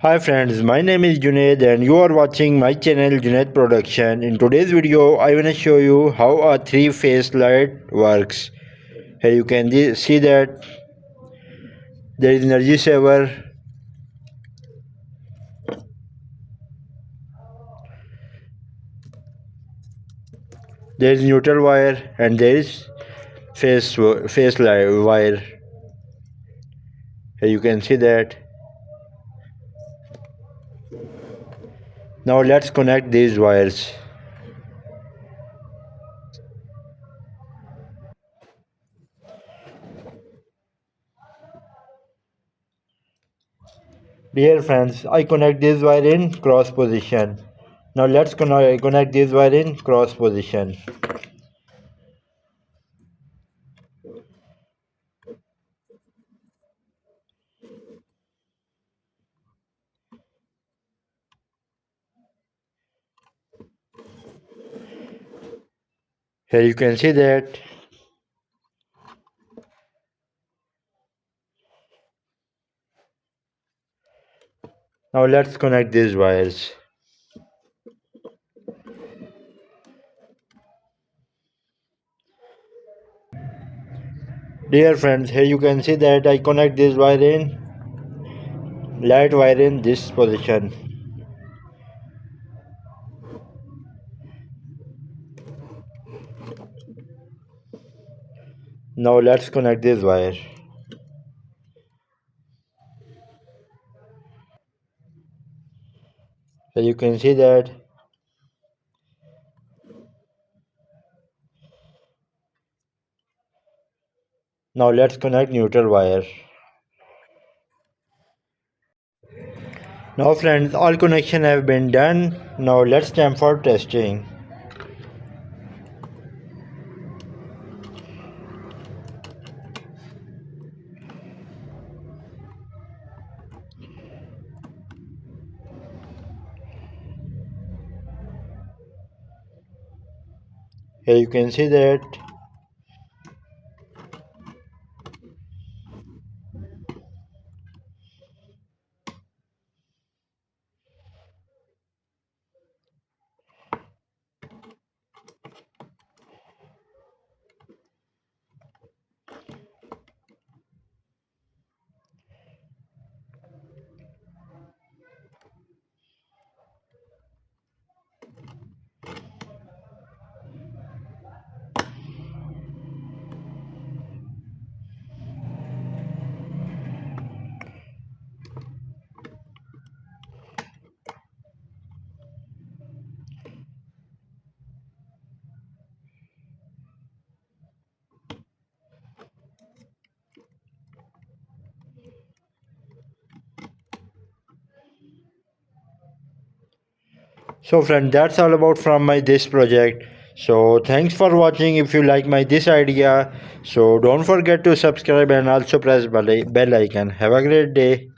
Hi friends, my name is Junaid and you are watching my channel Junaid Production. In today's video, I want to show you how a three-phase light works. Here you can see that there is energy saver, there is neutral wire and there is phase light wire. Here you can see that. Now let's connect these wires. Dear friends, I connect this wire in cross position. Now let's connect this wire in cross position. Here you can see that. Now let's connect these wires. Dear friends, here you can see that I connect this wire in, light wire in this position. Now let's connect this wire. So you can see that. Now let's connect neutral wire. Now friends, all connection have been done. Now let's time for testing. Here you can see that. So friend, that's all about from my this project. So thanks for watching. If you like my this idea, so don't forget to subscribe and also press bell icon. Have a great day.